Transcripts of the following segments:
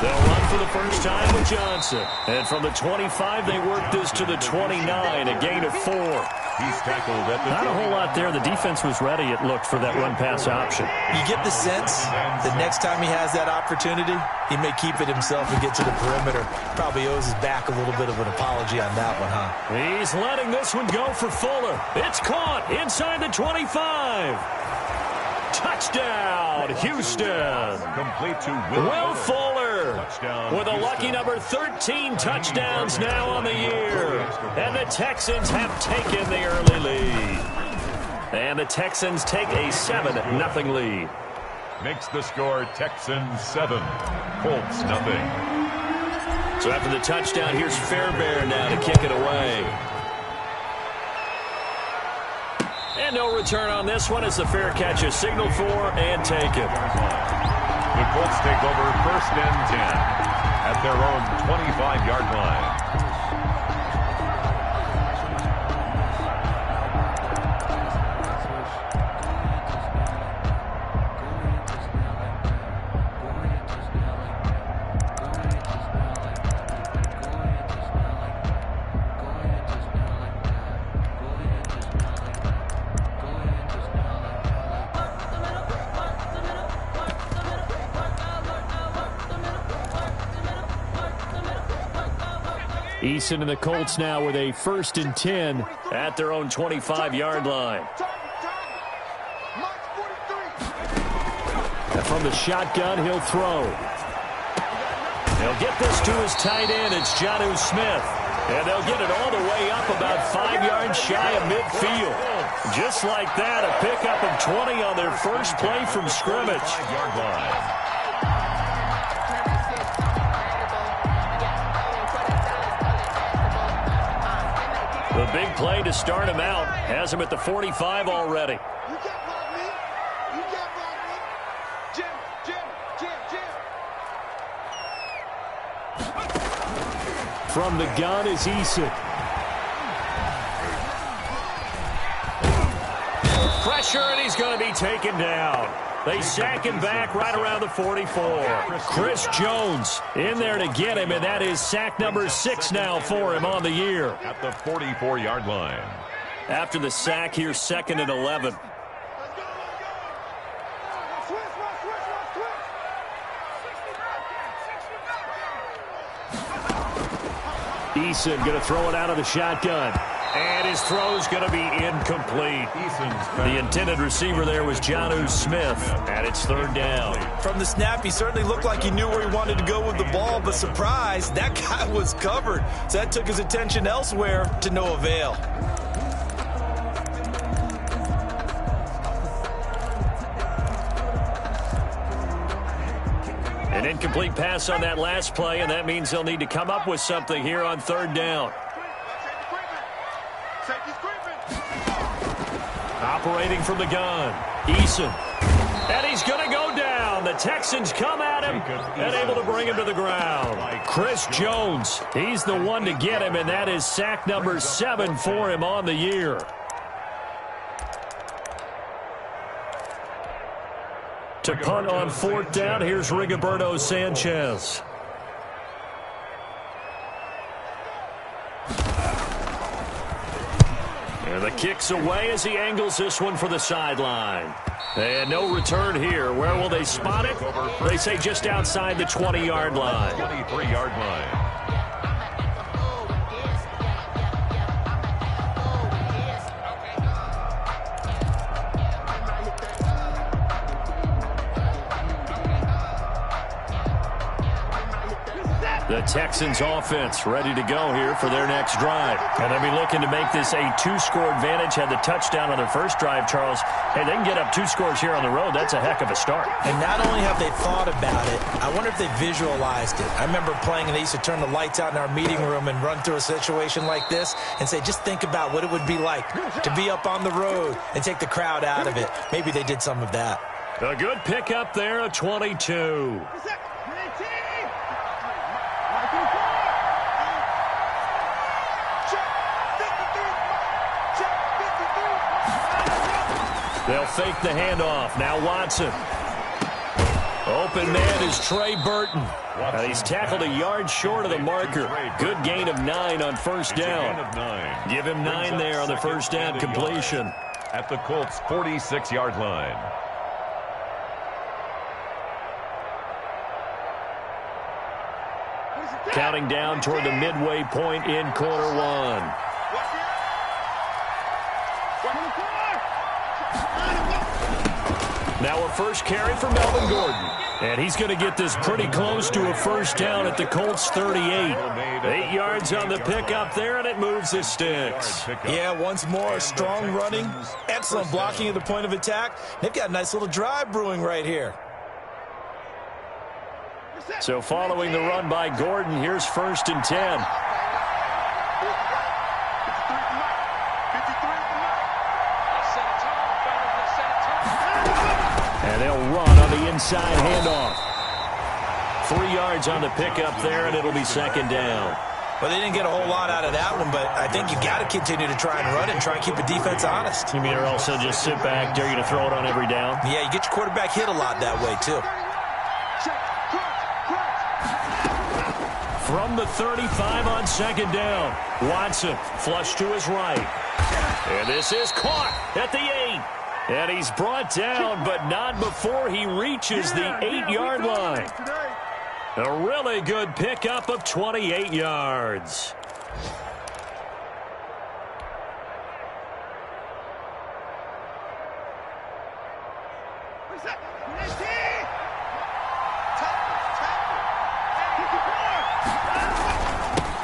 They'll run for the first time with Johnson. And from the 25, they work this to the 29, a gain of 4. He's tackled at the Not a whole lot there. The defense was ready, it looked, for that run-pass option. You get the sense the next time he has that opportunity, he may keep it himself and get to the perimeter. Probably owes his back a little bit of an apology on that one, huh? He's letting this one go for Fuller. It's caught inside the 25. Touchdown, Houston. Complete to Will Fuller Touchdown, with a lucky number 13 touchdowns now on the year. And the Texans have taken the early lead. And the Texans take a 7-0 lead. Makes the score Texans 7, Colts nothing. So after the touchdown, here's Fairbairn now to kick it away. And no return on this one as the fair catch is signaled for and taken. The Colts take over 1st and 10 at their own 25-yard line. Eason and the Colts now with a 1st and 10 at their own 25-yard line. And from the shotgun, he'll throw. He'll get this to his tight end. It's Jonnu Smith. And they'll get it all the way up about 5 yards shy of midfield. Just like that, a pickup of 20 on their first play from scrimmage. 5-yard line. The big play to start him out has him at the 45 already. You can't block me. You can't block me. Jim. From the gun is Eason. Pressure, and he's going to be taken down. They sack him back right around the 44. Chris Jones in there to get him, and that is sack number 6 now for him on the year. At the 44-yard line. After the sack, here's 2nd and 11. Eason going to throw it out of the shotgun. And his throw's going to be incomplete. The intended receiver there was Jonnu Smith, and it's 3rd down. From the snap, he certainly looked like he knew where he wanted to go with the ball, but surprise, that guy was covered. So that took his attention elsewhere to no avail. An incomplete pass on that last play, and that means they'll need to come up with something here on 3rd down. Operating from the gun, Eason. And he's going to go down. The Texans come at him and able to bring him to the ground. Chris Jones, he's the one to get him, and that is sack number 7 for him on the year. To punt on 4th down, here's Rigoberto Sanchez. And the kick's away as he angles this one for the sideline. And no return here. Where will they spot it? They say just outside the 20-yard line. 23-yard line. The Texans offense ready to go here for their next drive. And they'll be looking to make this a 2-score advantage. Had the touchdown on their first drive, Charles. Hey, they can get up 2 scores here on the road. That's a heck of a start. And not only have they thought about it, I wonder if they visualized it. I remember playing and they used to turn the lights out in our meeting room and run through a situation like this and say, just think about what it would be like to be up on the road and take the crowd out of it. Maybe they did some of that. A good pickup there, a 22. They'll fake the handoff. Now Watson. Open man is Trey Burton. And he's tackled a yard short of the marker. Good gain of 9 on first down. Give him 9 there on the first down completion. At the Colts' 46-yard line. Counting down toward the midway point in quarter one. Now a first carry for Melvin Gordon. And he's going to get this pretty close to a first down at the Colts' 38. 8 yards on the pickup there, and it moves the sticks. Yeah, once more, strong running, excellent blocking at the point of attack. They've got a nice little drive brewing right here. So following the run by Gordon, here's 1st and 10. And they'll run on the inside handoff. 3 yards on the pickup there, and it'll be 2nd down. Well, they didn't get a whole lot out of that one, but I think you got to continue to try and run and try and keep the defense honest. You mean or also just sit back, dare you to throw it on every down? Yeah, you get your quarterback hit a lot that way, too. From the 35 on 2nd down. Watson flush to his right. And this is caught at the 8. And he's brought down, but not before he reaches the 8-yard line. A really good pickup of 28 yards.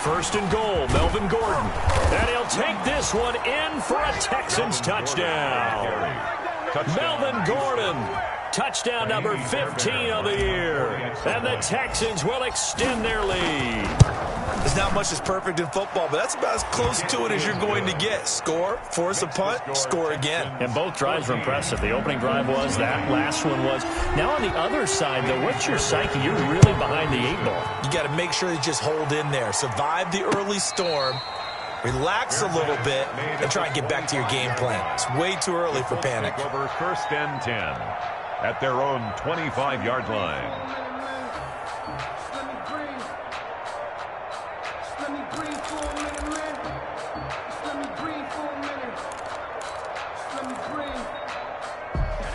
First and goal, Melvin Gordon. And he'll take this one in for a Texans touchdown. Melvin Gordon, touchdown number 15 of the year. And the Texans will extend their lead. There's not much that's perfect in football, but that's about as close to it as you're going to get. Score, force a punt, score again. And both drives were impressive. The opening drive was, that last one was. Now on the other side, though, what's your psyche? You're really behind the 8 ball. You got to make sure you just hold in there. Survive the early storm. Relax a little bit and try and get back to your game plan. It's way too early for panic. Over 1st and 10 at their own 25-yard line.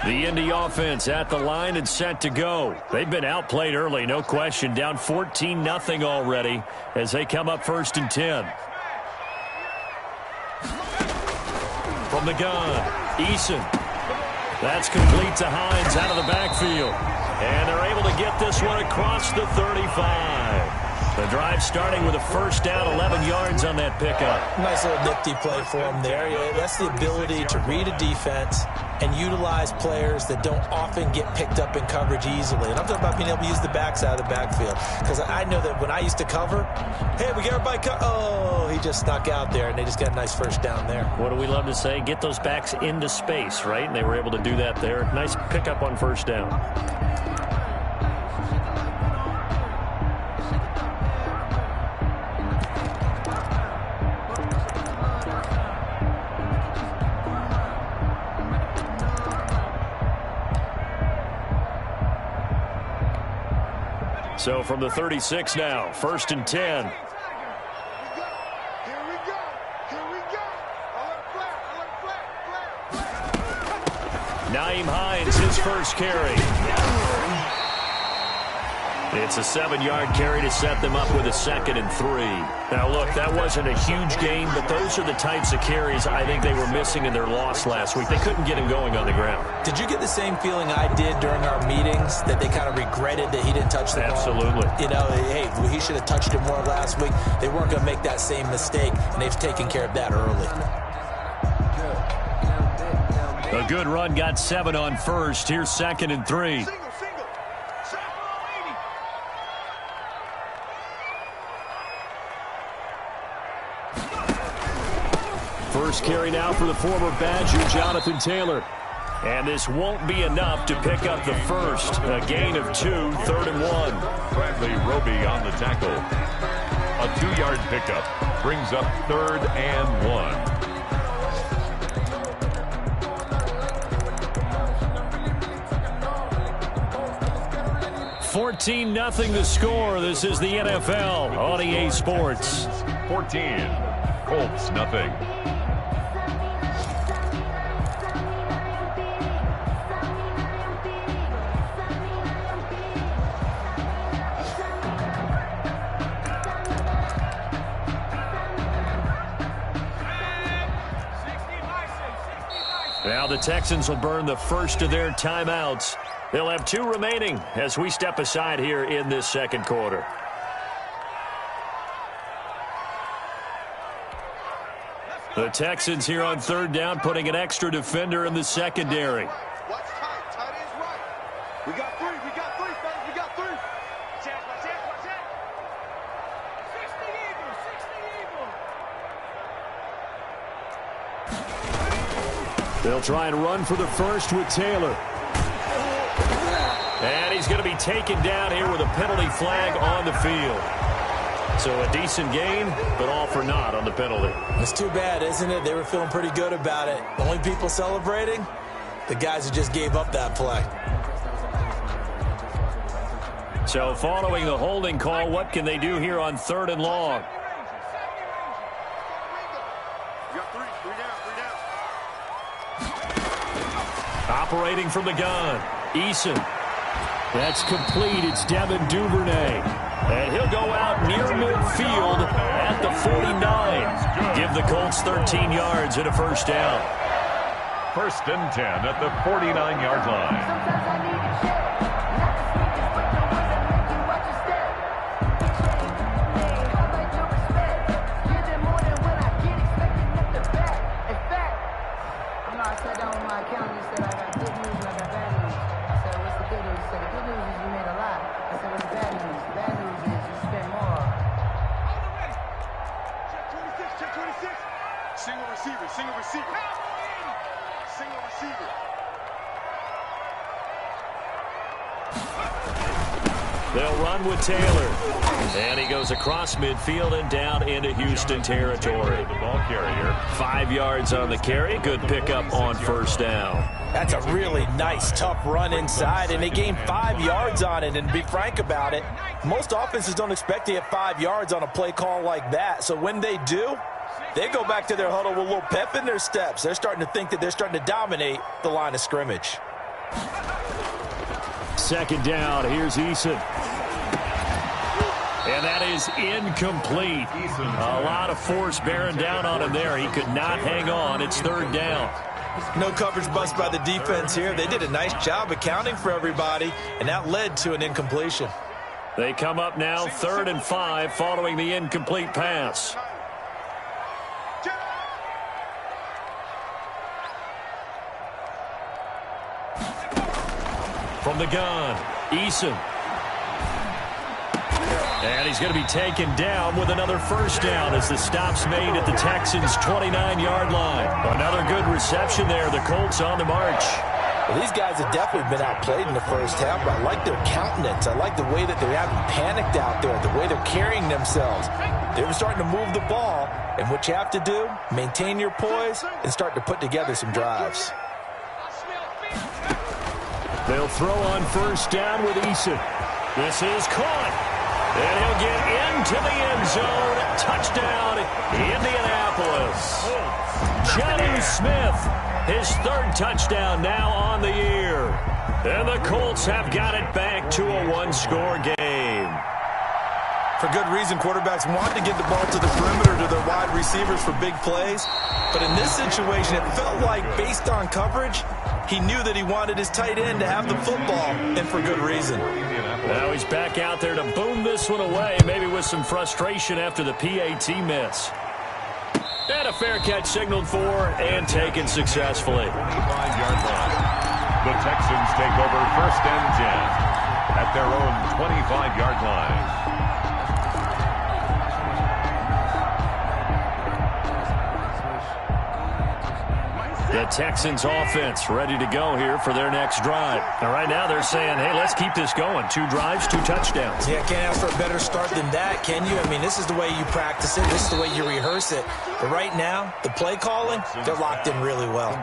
The Indy offense at the line and set to go. They've been outplayed early, no question. Down 14-0 already as they come up 1st and 10. From the gun, Eason. That's complete to Hines out of the backfield. And they're able to get this one across the 35. The drive starting with a first down, 11 yards on that pickup. Nice little nifty play for him there. Yeah, that's the ability to read a defense and utilize players that don't often get picked up in coverage easily. And I'm talking about being able to use the backs out of the backfield. Because I know that when I used to cover, hey, we got everybody oh, he just snuck out there, and they just got a nice first down there. What do we love to say? Get those backs into space, right? And they were able to do that there. Nice pickup on first down. So from the 36 now, 1st and 10. Here we go. Nyheim Hines, his first carry. It's a 7-yard carry to set them up with a 2nd and 3. Now, look, that wasn't a huge gain, but those are the types of carries I think they were missing in their loss last week. They couldn't get him going on the ground. Did you get the same feeling I did during our meetings, that they kind of regretted that he didn't touch the ball? Absolutely. You know, hey, he should have touched it more last week. They weren't going to make that same mistake, and they've taken care of that early. A good run got 7 on first. Here's 2nd and 3. First carry now for the former Badger, Jonathan Taylor. And this won't be enough to pick up the first. A gain of 2, 3rd and 1. Bradley Roby on the tackle. A 2-yard pickup brings up 3rd and 1. 14-0 the score. This is the NFL on EA Sports. 14, Colts nothing. Now the Texans will burn the first of their timeouts. They'll have 2 remaining as we step aside here in this second quarter. The Texans here on 3rd down, putting an extra defender in the secondary. Watch tight. Tight ends right. We got 3. We got 3, fellas. We got 3. Check, watch it, watch it. 60 Eagles. 60 Eagles. They'll try and run for the first with Taylor. And he's going to be taken down here with a penalty flag on the field. So a decent gain, but all for naught on the penalty. It's too bad, isn't it? They were feeling pretty good about it. The only people celebrating, the guys who just gave up that play. So following the holding call, what can they do here on 3rd and long? We got 3. 3 down. Operating from the gun, Eason. That's complete. It's Devin Duvernay. And he'll go out near midfield at the 49. Give the Colts 13 yards and a first down. 1st and 10 at the 49-yard line. They'll run with Taylor. And he goes across midfield and down into Houston territory. The ball carrier. 5 yards on the carry. Good pickup on first down. That's a really nice, tough run inside, and they gained 5 yards on it. And to be frank about it, most offenses don't expect to get 5 yards on a play call like that. So when they do, they go back to their huddle with a little pep in their steps. They're starting to think that they're starting to dominate the line of scrimmage. 2nd down. Here's Eason. And that is incomplete. A lot of force bearing down on him there. He could not hang on. It's 3rd down. No coverage bust by the defense here. They did a nice job accounting for everybody, and that led to an incompletion. They come up now 3rd and 5 following the incomplete pass. From the gun, Eason. And he's going to be taken down with another first down as the stop's made at the Texans' 29-yard line. Another good reception there. The Colts on the march. Well, these guys have definitely been outplayed in the first half, but I like their countenance. I like the way that they haven't panicked out there, the way they're carrying themselves. They're starting to move the ball, and what you have to do, maintain your poise and start to put together some drives. They'll throw on first down with Eason. This is caught. And he'll get into the end zone. Touchdown, Indianapolis. Jonnu Smith, his 3rd touchdown now on the year. And the Colts have got it back to a 1-score game. For good reason, quarterbacks want to get the ball to the perimeter to their wide receivers for big plays. But in this situation, it felt like, based on coverage, he knew that he wanted his tight end to have the football, and for good reason. Now he's back out there to boom this one away, maybe with some frustration after the PAT miss. And a fair catch signaled for and taken successfully. 25-yard line. The Texans take over 1st and 10 at their own 25-yard line. The Texans offense ready to go here for their next drive. And right now they're saying, hey, let's keep this going. 2 drives, 2 touchdowns. Yeah, can't ask for a better start than that, can you? I mean, this is the way you practice it. This is the way you rehearse it. But right now, the play calling, they're locked in really well.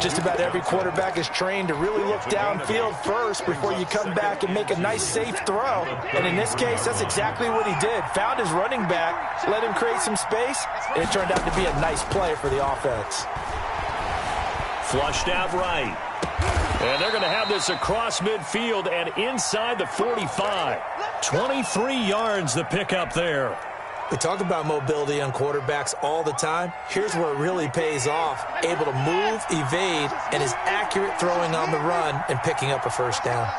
Just about every quarterback is trained to really look downfield first before you come back and make a nice, safe throw. And in this case, that's exactly what he did. Found his running back, let him create some space, and it turned out to be a nice play for the offense. Flushed out right. And they're going to have this across midfield and inside the 45. 23 yards the pickup there. We talk about mobility on quarterbacks all the time. Here's where it really pays off. Able to move, evade, and is accurate throwing on the run and picking up a first down.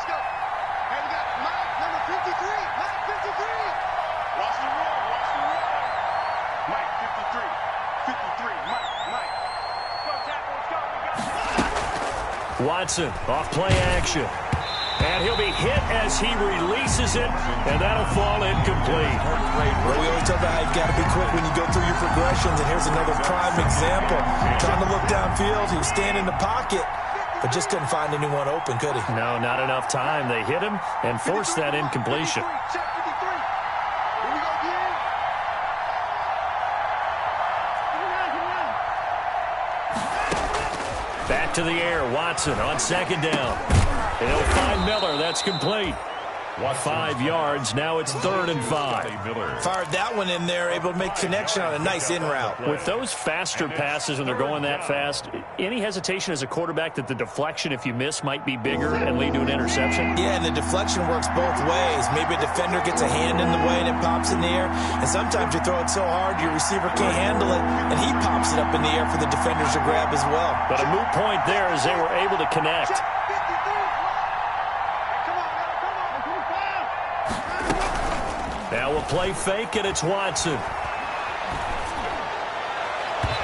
Watson off play action. And he'll be hit as he releases it, and that'll fall incomplete. Well, we always talk about how you've got to be quick when you go through your progressions, and here's another prime example. Trying to look downfield, he was standing in the pocket, but just couldn't find anyone open, could he? No, not enough time. They hit him and forced that incompletion. Back to the air, Watson on second down. He'll find Miller. That's complete. 5 yards. Now it's 3rd and 5. Fired that one in there, able to make connection on a nice in route. With those faster passes when they're going that fast, any hesitation as a quarterback that the deflection, if you miss, might be bigger and lead to an interception? Yeah, and the deflection works both ways. Maybe a defender gets a hand in the way and it pops in the air. And sometimes you throw it so hard your receiver can't handle it, and he pops it up in the air for the defenders to grab as well. But a moot point there as they were able to connect. Now we'll play fake, and it's Watson.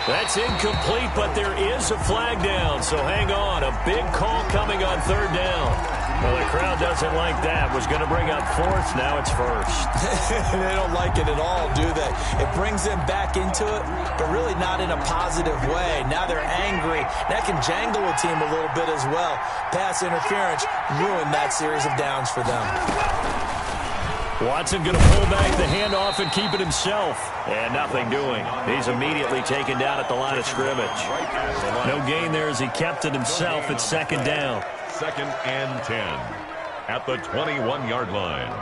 That's incomplete, but there is a flag down, so hang on. A big call coming on 3rd down. Well, the crowd doesn't like that. Was going to bring up 4th, now it's 1st. They don't like it at all, do they? It brings them back into it, but really not in a positive way. Now they're angry. That can jangle a team a little bit as well. Pass interference ruined that series of downs for them. Watson going to pull back the handoff and keep it himself. And nothing doing. He's immediately taken down at the line of scrimmage. No gain there as he kept it himself at 2nd down. 2nd and 10 at the 21-yard line.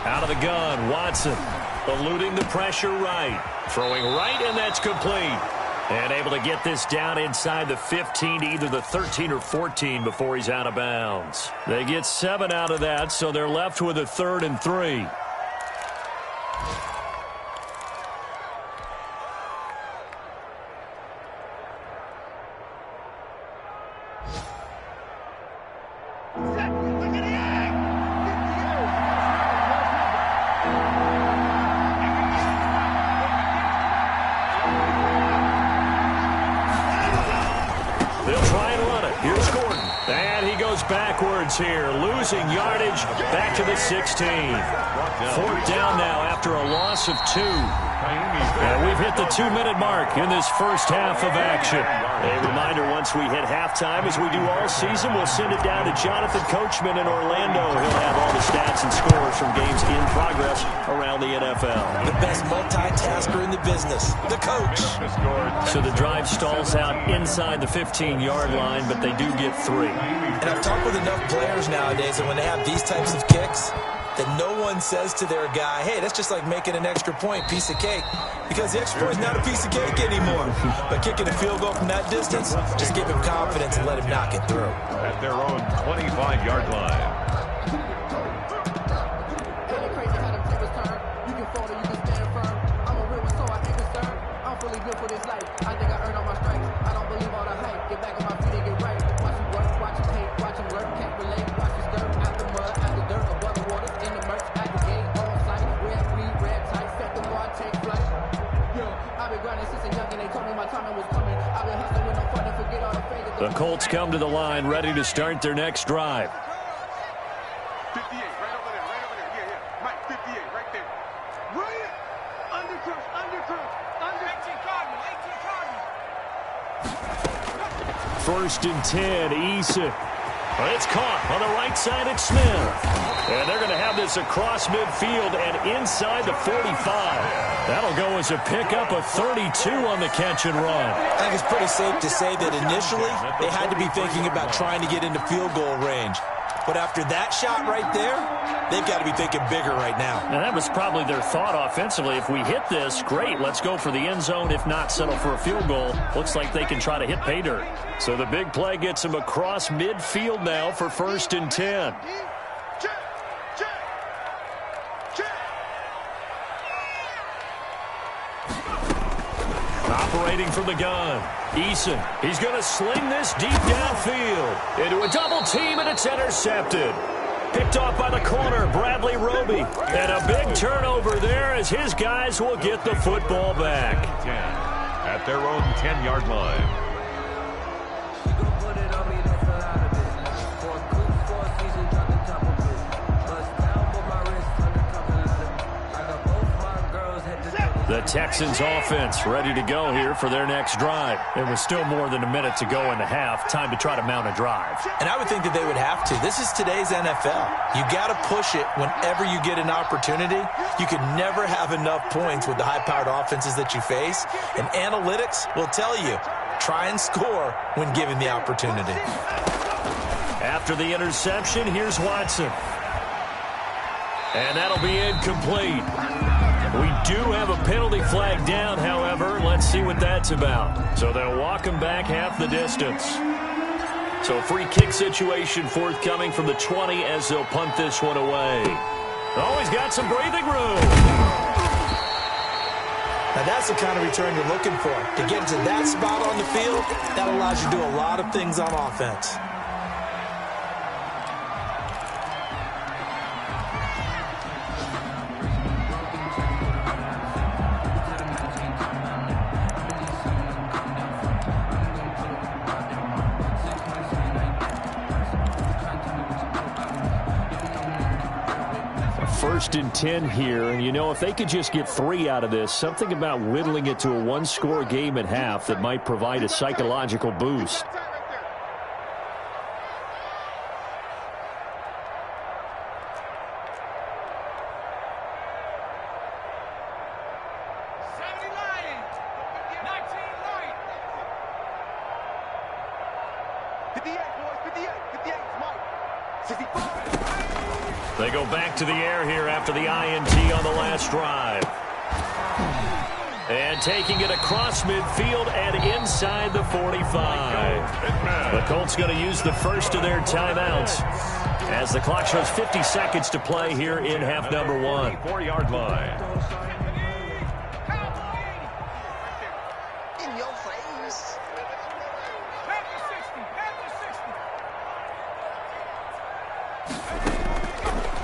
Out of the gun, Watson eluding the pressure right. Throwing right, and that's complete. And able to get this down inside the 15 to either the 13 or 14 before he's out of bounds. They get 7 out of that, so they're left with a 3rd and 3. Backwards here, losing yardage back to the 16. 4th down now after a loss of 2. And we've hit the 2-minute mark in this first half of action. A reminder, once we hit halftime, as we do all season, we'll send it down to Jonathan Coachman in Orlando. He'll have all the stats and scores from games in progress around the NFL. The best multitasker in the business, the coach. So the drive stalls out inside the 15-yard line, but they do get 3. And I've talked with enough players nowadays that when they have these types of kicks, that no one says to their guy, hey, that's just like making an extra point, piece of cake. Because the extra point is not a piece of cake anymore. But kicking a field goal from that distance, just give him confidence and let him knock it through. At their own 25-yard line. I don't believe all the hype. Get back on my feet and get right. Watch him work, watch him hate, watch him learn, can't relate. The Colts come to the line, ready to start their next drive. 58, right over there, right over there. Yeah. Mike, 58, right there. Right it. Undercurve, undercurve, under. 18 Cardinal, 18 Cardinal. First and 10, Eason. It's caught on the right side at Smith. And they're going to have this across midfield and inside the 45. That'll go as a pickup of 32 on the catch and run. I think it's pretty safe to say that initially they had to be thinking about trying to get into field goal range. But after that shot right there, they've got to be thinking bigger right now. And that was probably their thought offensively. If we hit this, great, let's go for the end zone. If not, settle for a field goal. Looks like they can try to hit pay dirt. So the big play gets them across midfield now for first and 10. Operating from the gun, Eason. He's going to sling this deep downfield into a double team, and it's intercepted. Picked off by the corner, Bradley Roby. And a big turnover there as his guys will get the football back. 10 at their own 10-yard line. The Texans offense ready to go here for their next drive. It was still more than a minute to go in the half. Time to try to mount a drive. And I would think that they would have to. This is today's NFL. You got to push it whenever you get an opportunity. You can never have enough points with the high-powered offenses that you face. And analytics will tell you, try and score when given the opportunity. After the interception, here's Watson. And that'll be incomplete. We do have a penalty flag down, however. Let's see what that's about. So they'll walk him back half the distance. So free kick situation forthcoming from the 20 as they'll punt this one away. Oh, he's got some breathing room. Now that's the kind of return you're looking for. To get into that spot on the field, that allows you to do a lot of things on offense. First and 10 here, and you know, if they could just get 3 out of this, something about whittling it to a one-score game at half that might provide a psychological boost. They go back to the air here after the INT on the last drive. And taking it across midfield and inside the 45. The Colts going to use the first of their timeouts as the clock shows 50 seconds to play here in half number 1. 4-yard line. In your face.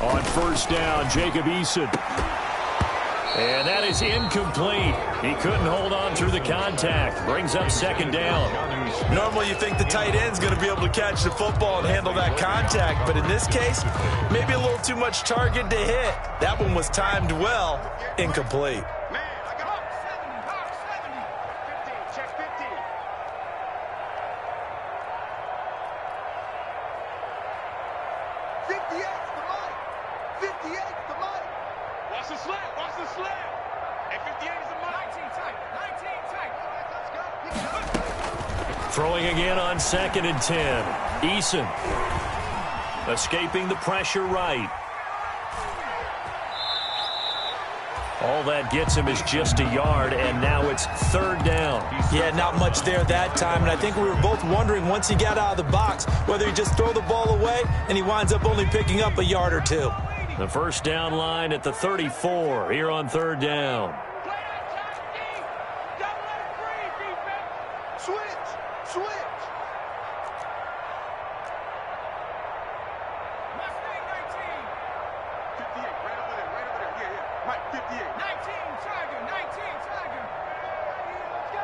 On first down, Jacob Eason. And that is incomplete. He couldn't hold on through the contact. Brings up second down. Normally you think the tight end's going to be able to catch the football and handle that contact, but in this case, maybe a little too much target to hit. That one was timed well. Incomplete. Man, I got 70. 15, check 15. 58's the money. 58's the money. Watch the slap. Watch the slap. And 58 is the money. 19 tight. 19 tight. Let's go. Throwing again on second and 10. Eason escaping the pressure right. All that gets him is just a yard, and now it's third down. Yeah, not much there that time, and I think we were both wondering once he got out of the box whether he just throw the ball away, and he winds up only picking up a yard or two. The first down line at the 34 here on third down. Switch. Mustang 19. 58, right over there. Yeah. Mike, 58. 19, Tiger. Let's go.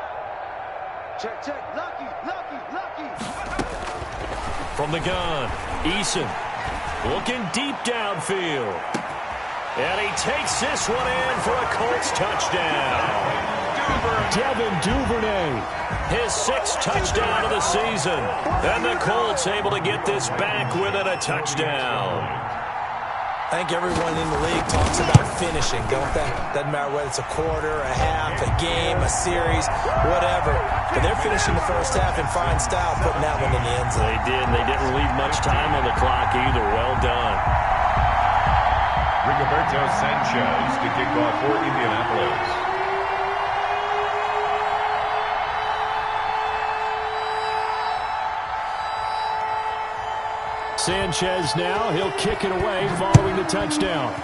Check, check. Lucky, lucky, lucky. From the gun, Eason looking deep downfield. And he takes this one in for a Colts touchdown. Devin Duvernay, his 6th touchdown of the season. And the Colts able to get this back within a touchdown. I think everyone in the league talks about finishing, don't they? Doesn't matter whether it's a quarter, a half, a game, a series, whatever. But they're finishing the first half in fine style, putting that one in the end zone. They did, and they didn't leave much time on the clock either. Well done. Rigoberto Sanchez to kick off for Indianapolis. Sanchez now, he'll kick it away following the touchdown.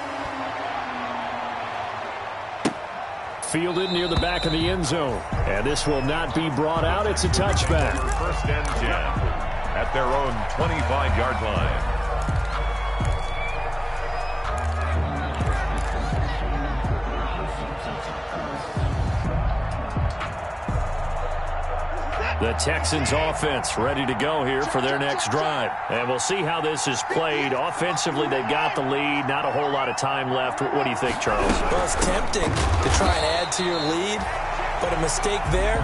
Fielded near the back of the end zone. And this will not be brought out. It's a touchback. First and 10 at their own 25-yard line. The Texans offense ready to go here for their next drive. And we'll see how this is played. Offensively, they've got the lead. Not a whole lot of time left. What do you think, Charles? Well, it's tempting to try and add to your lead, but a mistake there,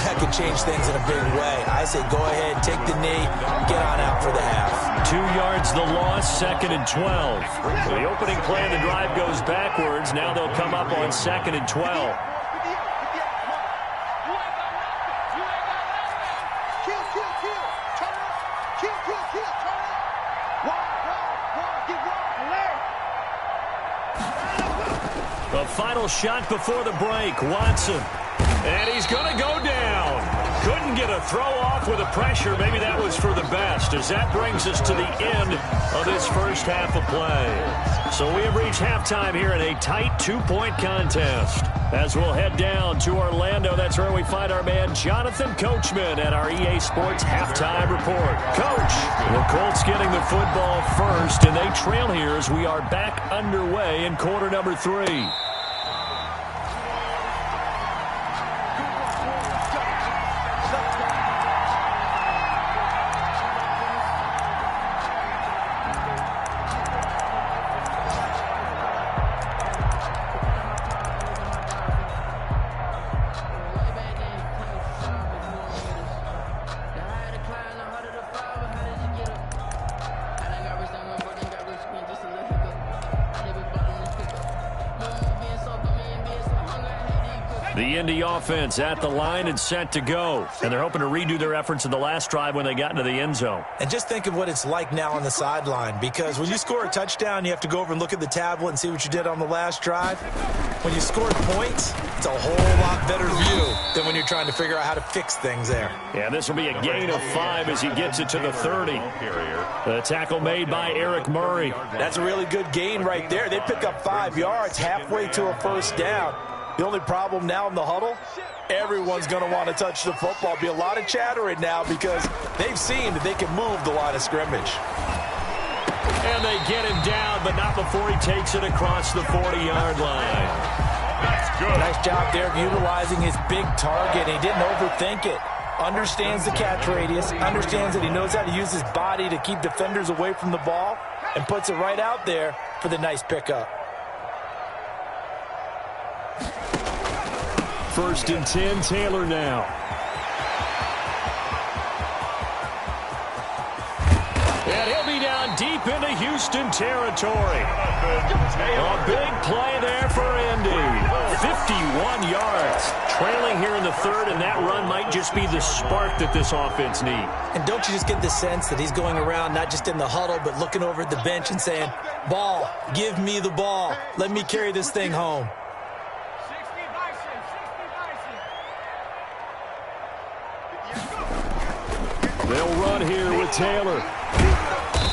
that could change things in a big way. I say go ahead, take the knee, get on out for the half. 2 yards the loss, 2nd and 12. The opening play of the drive goes backwards. Now they'll come up on 2nd and 12. The final shot before the break, Watson. And he's going to go down. Couldn't get a throw off with the pressure. Maybe that was for the best, as that brings us to the end of this first half of play. So we have reached halftime here in a tight 2-point contest. As we'll head down to Orlando, that's where we find our man Jonathan Coachman at our EA Sports Halftime Report. Coach, the Colts getting the football first, and they trail here as we are back underway in quarter number 3. The Indy offense at the line and set to go. And they're hoping to redo their efforts in the last drive when they got into the end zone. And just think of what it's like now on the sideline, because when you score a touchdown, you have to go over and look at the tablet and see what you did on the last drive. When you scored points, it's a whole lot better view than when you're trying to figure out how to fix things there. Yeah, this will be a gain of 5 as he gets it to the 30. The tackle made by Eric Murray. That's a really good gain right there. They pick up 5 yards halfway to a first down. The only problem now in the huddle, everyone's going to want to touch the football. Be a lot of chattering now because they've seen that they can move the line of scrimmage. And they get him down, but not before he takes it across the 40-yard line. That's good. Nice job there utilizing his big target. He didn't overthink it. Understands the catch radius, understands that he knows how to use his body to keep defenders away from the ball, and puts it right out there for the nice pickup. 1st and 10, Taylor now. And he'll be down deep into Houston territory. A big play there for Indy. 51 yards. Trailing here in the 3rd, and that run might just be the spark that this offense needs. And don't you just get the sense that he's going around not just in the huddle, but looking over at the bench and saying, ball, give me the ball. Let me carry this thing home. They'll run here with Taylor.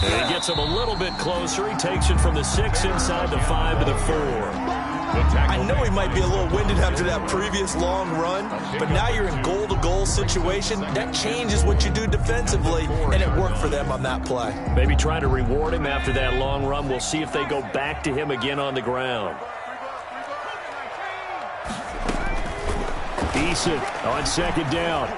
And he gets him a little bit closer. He takes it from the 6 inside the 5 to the 4. I know he might be a little winded after that previous long run, but now you're in goal-to-goal situation. That changes what you do defensively, and it worked for them on that play. Maybe try to reward him after that long run. We'll see if they go back to him again on the ground. Eason on second down.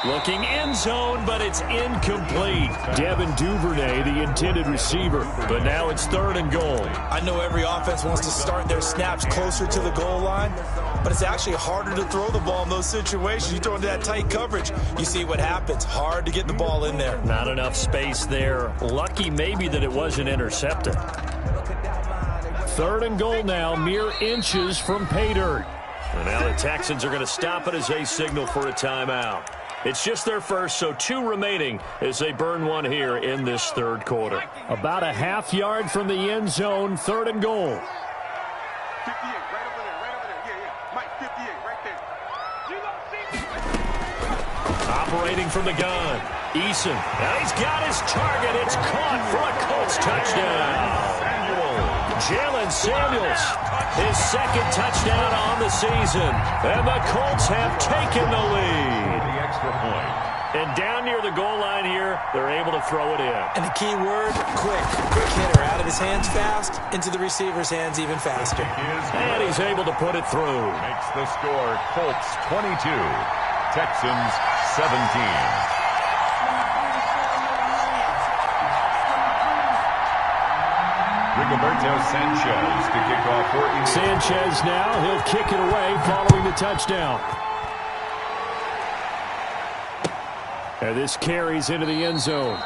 Looking end zone, but it's incomplete. Devin Duvernay, the intended receiver, but now it's 3rd and goal. I know every offense wants to start their snaps closer to the goal line, but it's actually harder to throw the ball in those situations. You throw into that tight coverage, you see what happens. Hard to get the ball in there. Not enough space there. Lucky maybe that it wasn't intercepted. 3rd and goal now, mere inches from pay dirt. And now the Texans are going to stop it as they signal for a timeout. It's just their first, so 2 remaining as they burn one here in this 3rd quarter. About a half yard from the end zone, 3rd and goal. 58, right over there. Yeah. Mike, 58, right there. You don't see me. Operating from the gun, Eason. Now he's got his target. It's caught for a Colts touchdown. Jalen Samuels, his 2nd touchdown on the season. And the Colts have taken the lead. The extra point. And down near the goal line here, they're able to throw it in. And the key word, quick. Quick hitter, out of his hands fast, into the receiver's hands even faster. And he's able to put it through. Makes the score Colts 22, Texans 17. Rigoberto Sanchez to kick off for England. Sanchez now, he'll kick it away following the touchdown. And this carries into the end zone.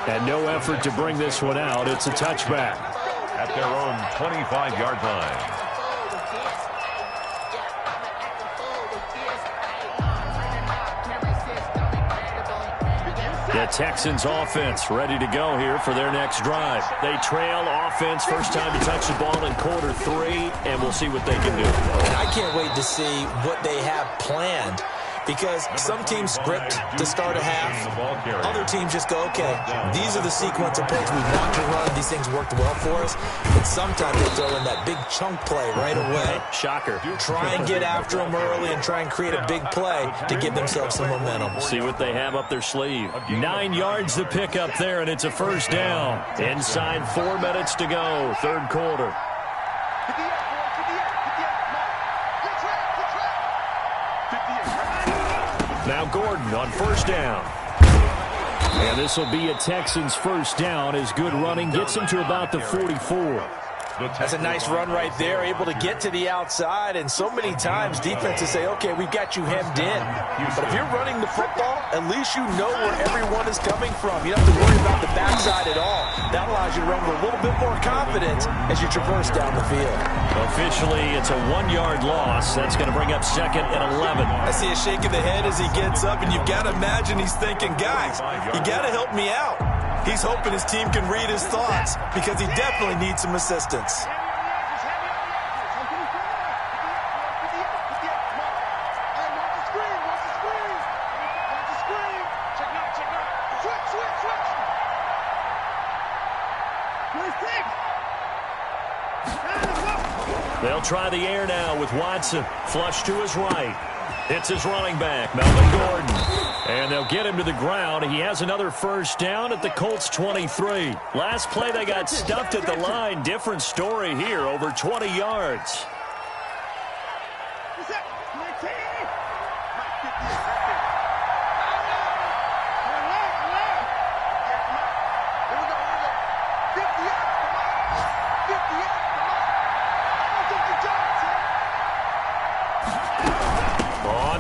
And no effort to bring this one out. It's a touchback. At their own 25-yard line. The Texans offense ready to go here for their next drive. They trail offense, first time to touch the ball in quarter 3, and we'll see what they can do. And I can't wait to see what they have planned, because some teams script to start a half. Other teams just go, okay, these are the sequence of plays we want to run. These things worked well for us. But sometimes they throw in that big chunk play right away. Shocker. Try and get after them early and try and create a big play to give themselves some momentum. See what they have up their sleeve. 9 yards to pick up there, and it's a first down. Inside 4 minutes to go, 3rd quarter. Now Gordon on first down. And this will be a Texans first down as good running gets him to about the 44. That's a nice run right there, able to get to the outside, and so many times defenses say, okay, we've got you hemmed in. But if you're running the football, at least you know where everyone is coming from. You don't have to worry about the backside at all. That allows you to run with a little bit more confidence as you traverse down the field. Officially, it's a 1-yard loss. That's going to bring up 2nd and 11. I see a shake of the head as he gets up, and you've got to imagine he's thinking, guys, you got to help me out. He's hoping his team can read his thoughts because he definitely needs some assistance. They'll try the air now with Watson. Flush to his right. It's his running back, Melvin Gordon. And they'll get him to the ground. He has another first down at the Colts 23. Last play they got stuffed at the line. Different story here, over 20 yards.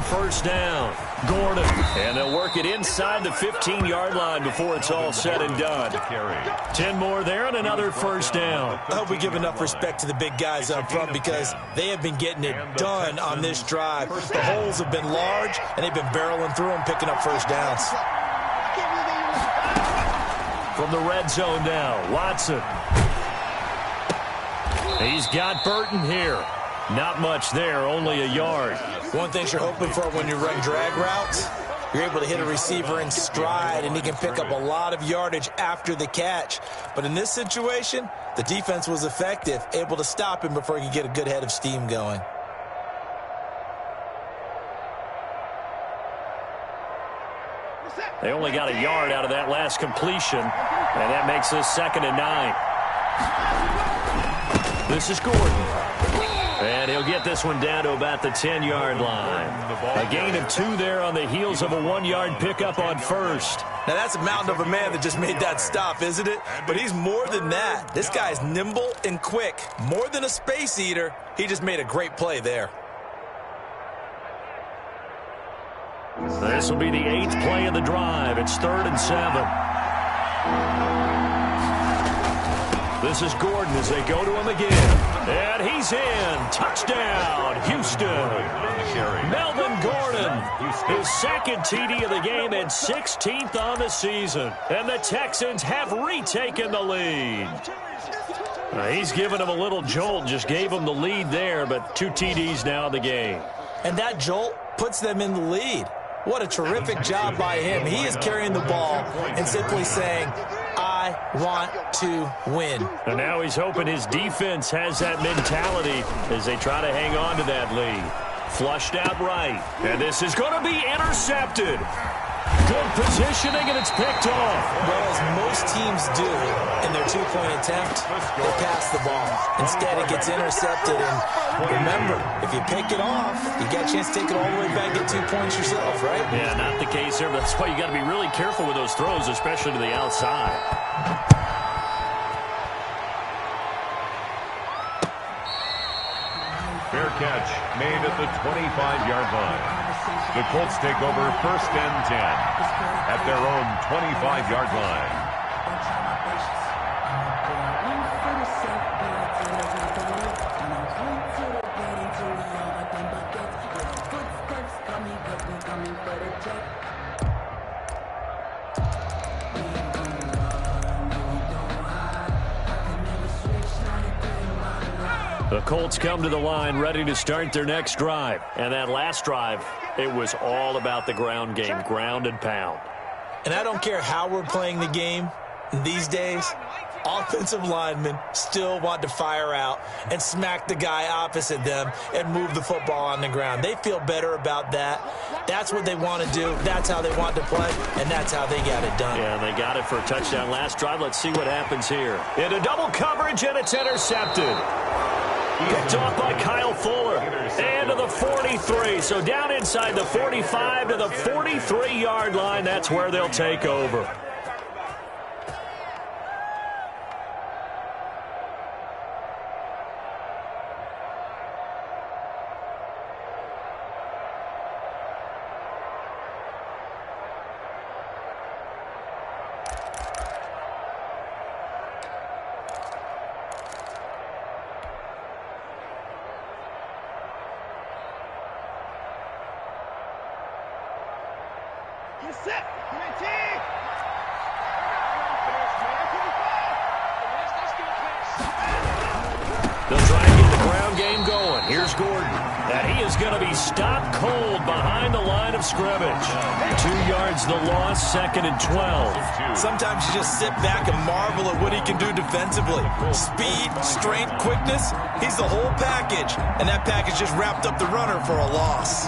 First down, Gordon, and they'll work it inside the 15-yard line before it's all said and done. 10 more there and another first down. I hope we give enough respect to the big guys up front because they have been getting it done on this drive. The holes have been large, and they've been barreling through them, picking up first downs. From the red zone now, Watson. He's got Burton here. Not much there, only a yard. One thing you're hoping for when you run drag routes, you're able to hit a receiver in stride, and he can pick up a lot of yardage after the catch. But in this situation, the defense was effective, able to stop him before he could get a good head of steam going. They only got a yard out of that last completion, and that makes this 2nd and 9. This is Gordon. And he'll get this one down to about the 10-yard line. A gain of 2 there on the heels of a 1-yard pickup on first. Now, that's a mountain of a man that just made that stop, isn't it? But he's more than that. This guy's nimble and quick. More than a space eater. He just made a great play there. This will be the 8th play of the drive. It's 3rd and 7. This is Gordon as they go to him again. And he's in. Touchdown, Houston. Melvin Gordon, his 2nd TD of the game and 16th on the season. And the Texans have retaken the lead. He's given him a little jolt, just gave him the lead there, but 2 TDs now in the game. And that jolt puts them in the lead. What a terrific job by him. He is carrying the ball and simply saying, I want to win. And now he's hoping his defense has that mentality as they try to hang on to that lead. Flushed out right. And this is going to be intercepted. Good positioning, and it's picked off. Well, as most teams do in their 2-point attempt, they pass the ball. Instead, it gets intercepted. And remember, if you pick it off, you got a chance to take it all the way back and get 2 points yourself, right? Yeah, not the case there. But that's why you got to be really careful with those throws, especially to the outside. Fair catch made at the 25-yard line. The Colts take over 1st and 10 at their own 25-yard line. The Colts come to the line ready to start their next drive. And that last drive, it was all about the ground game, ground and pound. And I don't care how we're playing the game these days, offensive linemen still want to fire out and smack the guy opposite them and move the football on the ground. They feel better about that. That's what they want to do. That's how they want to play, and that's how they got it done. Yeah, they got it for a touchdown last drive. Let's see what happens here. Into double coverage, and it's intercepted. Picked off by Kyle Fuller. And to the 43. So down inside the 45 to the 43-yard line. That's where they'll take over. They'll try and get the ground game going. Here's Gordon. And he is going to be stopped cold behind the line of scrimmage. 2 yards the loss, 2nd and 12. Sometimes you just sit back and marvel at what he can do defensively. Speed, strength, quickness, he's the whole package. And that package just wrapped up the runner for a loss.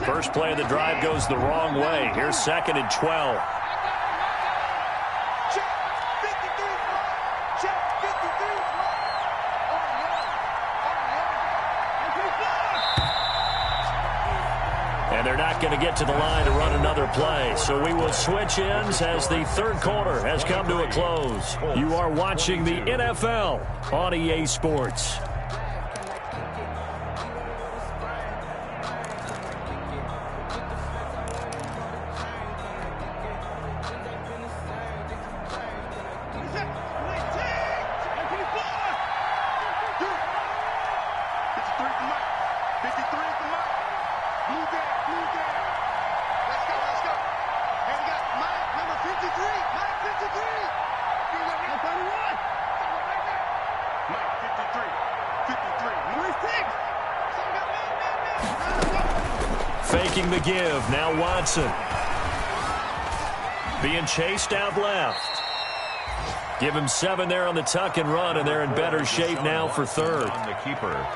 First play of the drive goes the wrong way. Here's 2nd and 12. And they're not going to get to the line to run another play. So we will switch ends as the 3rd quarter has come to a close. You are watching the NFL on EA Sports. Faking the give. Now Watson. Being chased out left. Give him 7 there on the tuck and run, and they're in better shape now for 3rd. On the keeper.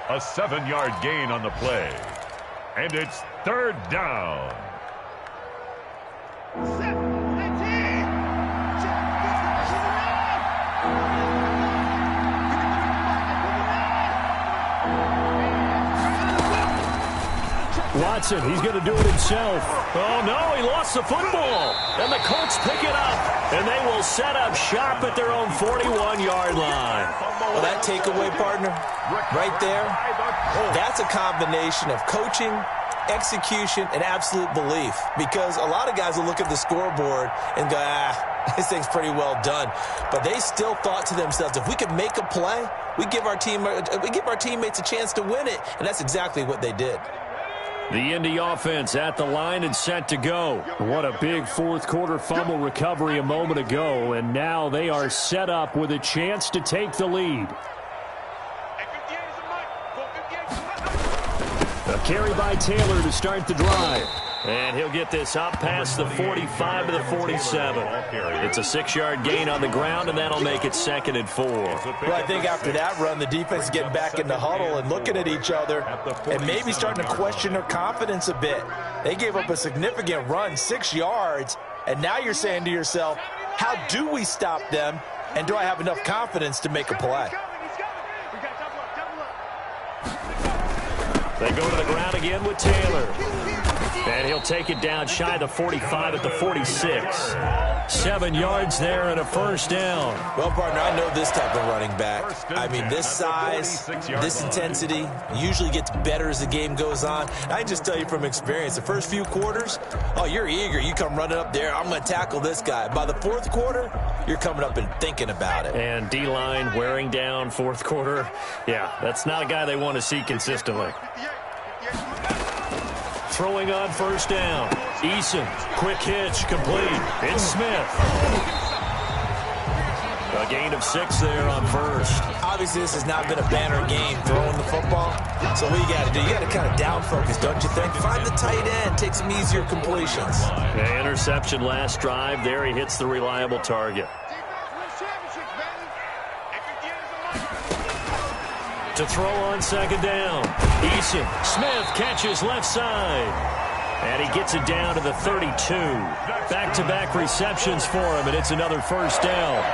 A 7-yard gain on the play. And it's third down. Watson, he's going to do it himself. Oh, no, he lost the football. And the Colts pick it up, and they will set up shop at their own 41-yard line. Well, that takeaway, partner, right there, that's a combination of coaching, execution, and absolute belief. Because a lot of guys will look at the scoreboard and go, this thing's pretty well done. But they still thought to themselves, if we could make a play, we give our teammates a chance to win it. And that's exactly what they did. The Indy offense at the line and set to go. What a big fourth-quarter fumble recovery a moment ago, and now they are set up with a chance to take the lead. A carry by Taylor to start the drive. And he'll get this up past the 45 to the 47. It's a 6-yard gain on the ground, and that'll make it 2nd and 4. Well, I think after that run, the defense is getting back in the huddle and looking at each other and maybe starting to question their confidence a bit. They gave up a significant run, 6 yards, and now you're saying to yourself, how do we stop them, and do I have enough confidence to make a play? They go to the ground again with Taylor. And he'll take it down shy of the 45 at the 46. 7 yards there and a first down. Well, partner, I know this type of running back. I mean, this size, this intensity usually gets better as the game goes on. I can just tell you from experience, the first few quarters, oh, you're eager. You come running up there, I'm going to tackle this guy. By the fourth quarter, you're coming up and thinking about it. And D-line wearing down fourth quarter. Yeah, that's not a guy they want to see consistently. Throwing on first down. Eason, quick hitch, complete. It's Smith. A gain of 6 there on first. Obviously, this has not been a banner game throwing the football. So what you got to do, you got to kind of down focus, don't you think? Find the tight end, take some easier completions. The interception last drive. There he hits the reliable target. To throw on second down. Eason, Smith catches left side. And he gets it down to the 32. Back-to-back receptions for him, and it's another first down.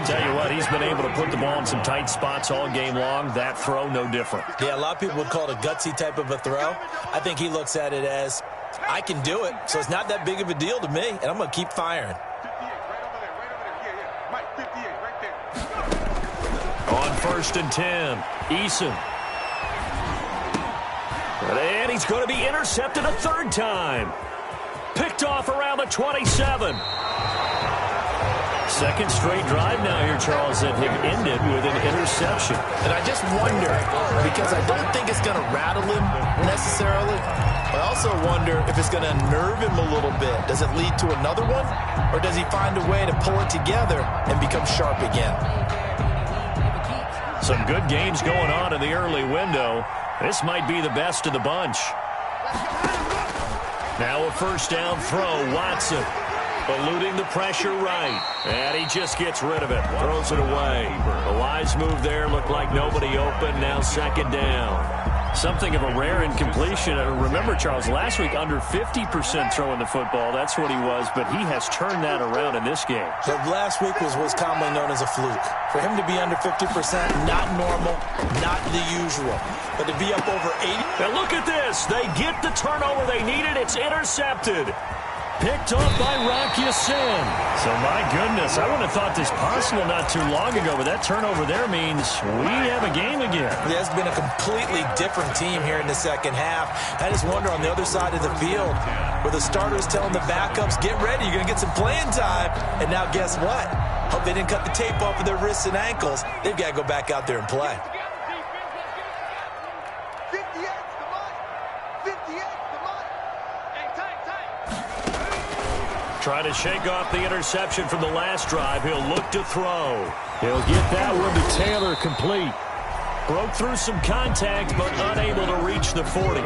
Tell you what, he's been able to put the ball in some tight spots all game long. That throw, no different. Yeah, a lot of people would call it a gutsy type of a throw. I think he looks at it as, I can do it, so it's not that big of a deal to me, and I'm going to keep firing. On 1st and 10, Eason. And he's going to be intercepted a third time. Picked off around the 27. Second straight drive now here, Charles, that have ended with an interception. And I just wonder, because I don't think it's going to rattle him necessarily, but I also wonder if it's going to nerve him a little bit. Does it lead to another one? Or does he find a way to pull it together and become sharp again? Some good games going on in the early window. This might be the best of the bunch. Now a first down throw, Watson. Eluding the pressure right. And he just gets rid of it. Throws it away. A wise move there. Looked like nobody open. Now second down. Something of a rare incompletion. Remember, Charles, last week under 50% throwing the football. That's what he was, but he has turned that around in this game. But last week was what's commonly known as a fluke. For him to be under 50%, not normal, not the usual. But to be up over 80. And look at this. They get the turnover they needed. It's intercepted. Picked off by Rock Ya-Sin. So, my goodness, I wouldn't have thought this possible not too long ago, but that turnover there means we have a game again. Yeah, it's been a completely different team here in the second half. I just wonder on the other side of the field where the starters telling the backups, get ready, you're going to get some playing time. And now guess what? Hope they didn't cut the tape off of their wrists and ankles. They've got to go back out there and play. Trying to shake off the interception from the last drive. He'll look to throw. He'll get that one to Taylor complete. Broke through some contact, but unable to reach the 40.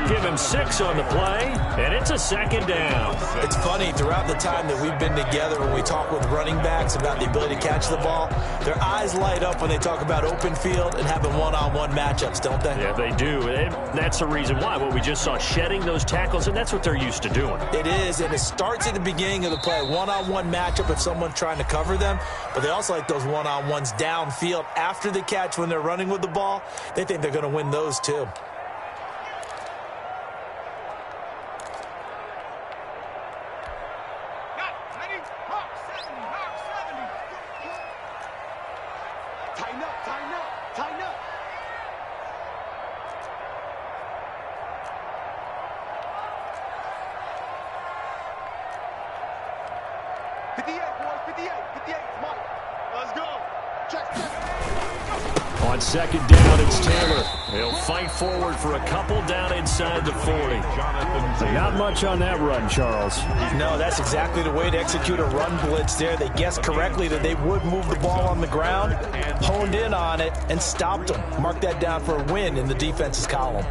Give him 6 on the play, and it's a second down. It's funny, throughout the time that we've been together, when we talk with running backs about the ability to catch the ball, their eyes light up when they talk about open field and having one-on-one matchups, don't they? Yeah, they do. And that's the reason why. What we just saw, shedding those tackles, and that's what they're used to doing. It is, and it starts at the beginning of the play. One-on-one matchup if someone's trying to cover them, but they also like those one-on-ones downfield after the catch when they're running with the ball. They think they're going to win those too. Tighten up, tighten up, tighten up. Let's go. Check. On second down, it's Taylor. He'll fight forward for a couple down inside the 40. Not much on that run, Charles. No, that's exactly the way to execute a run blitz there. They guessed correctly that they would move the ball on the ground, honed in on it, and stopped them. Mark that down for a win in the defense's column.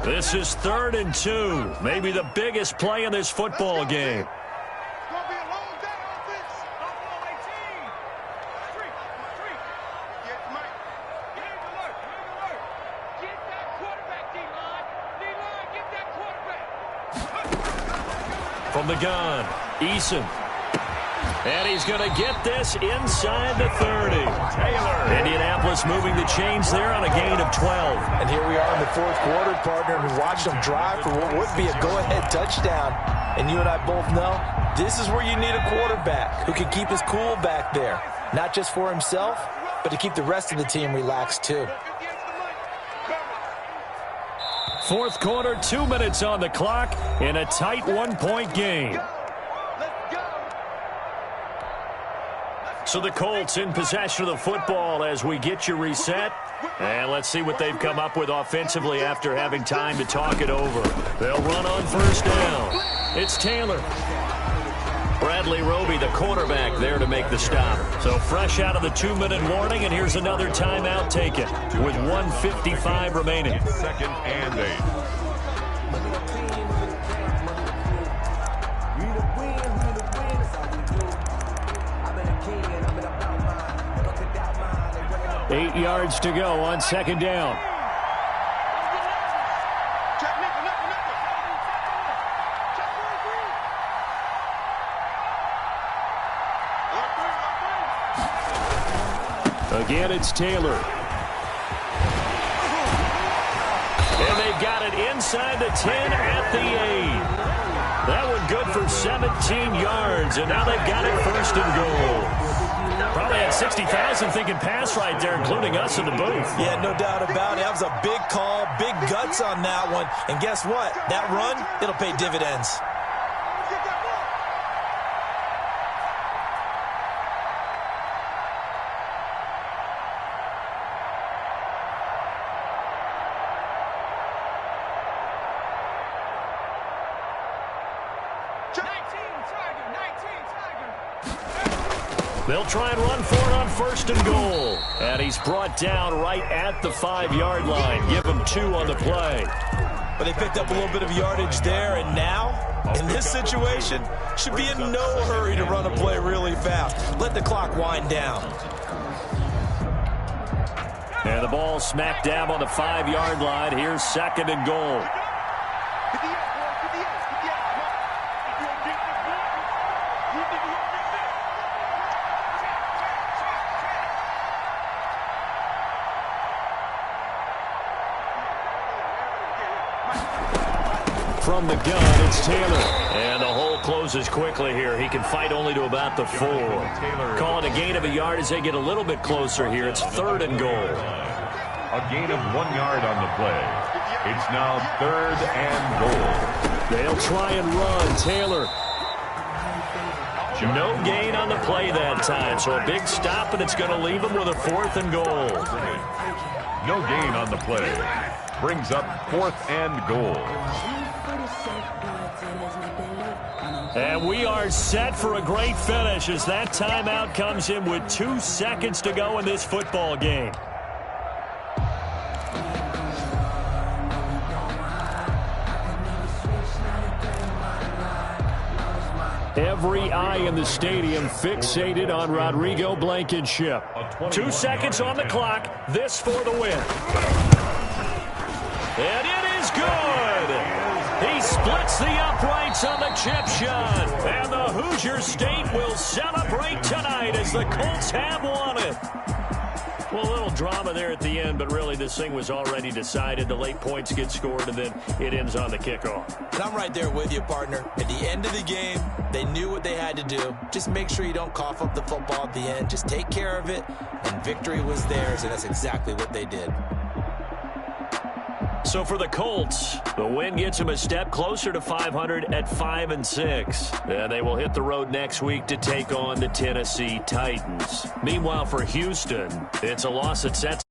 This is 3rd and 2. Maybe the biggest play in this football game. From the gun, Eason. And he's going to get this inside the 30. Taylor. Indianapolis moving the chains there on a gain of 12. And here we are in the 4th quarter, partner, and we watched them drive for what would be a go-ahead touchdown. And you and I both know this is where you need a quarterback who can keep his cool back there. Not just for himself, but to keep the rest of the team relaxed too. 4th quarter, 2 minutes on the clock in a tight 1-point game. So the Colts in possession of the football as we get you reset. And let's see what they've come up with offensively after having time to talk it over. They'll run on 1st down. It's Taylor. Bradley Roby, the quarterback, there to make the stop. So fresh out of the 2-minute warning, and here's another timeout taken with 1:55 remaining. 2nd and 8. Eight yards to go on 2nd down. Again, it's Taylor. And they've got it inside the 10 at the 8. That one good for 17 yards, and now they've got it 1st and goal. Probably had 60,000 thinking pass right there, including us in the booth. Yeah, no doubt about it. That was a big call, big guts on that one. And guess what? That run, it'll pay dividends. They'll try and run for it on 1st and goal. And he's brought down right at the 5-yard line. Give him 2 on the play. But they picked up a little bit of yardage there, and now, in this situation, should be in no hurry to run a play really fast. Let the clock wind down. And the ball smack dab on the 5-yard line. Here's 2nd and goal. From the gun, it's Taylor. And the hole closes quickly here. He can fight only to about the 4. Calling a gain of a yard as they get a little bit closer here. It's 3rd and goal. A gain of 1 yard on the play. It's now 3rd and goal. They'll try and run. Taylor. No gain on the play that time. So a big stop, and it's going to leave him with a 4th and goal. No gain on the play. Brings up 4th and goal. And we are set for a great finish as that timeout comes in with 2 seconds to go in this football game. Every eye in the stadium fixated on Rodrigo Blankenship. 2 seconds on the clock. This for the win. And it is good. He splits the uprights on the chip shot. And the Hoosier State will celebrate tonight as the Colts have won it. Well, a little drama there at the end, but really this thing was already decided. The late points get scored, and then it ends on the kickoff. And I'm right there with you, partner. At the end of the game, they knew what they had to do. Just make sure you don't cough up the football at the end. Just take care of it, and victory was theirs, and that's exactly what they did. So for the Colts, the win gets them a step closer to 500 at 5-6. And they will hit the road next week to take on the Tennessee Titans. Meanwhile, for Houston, it's a loss that sets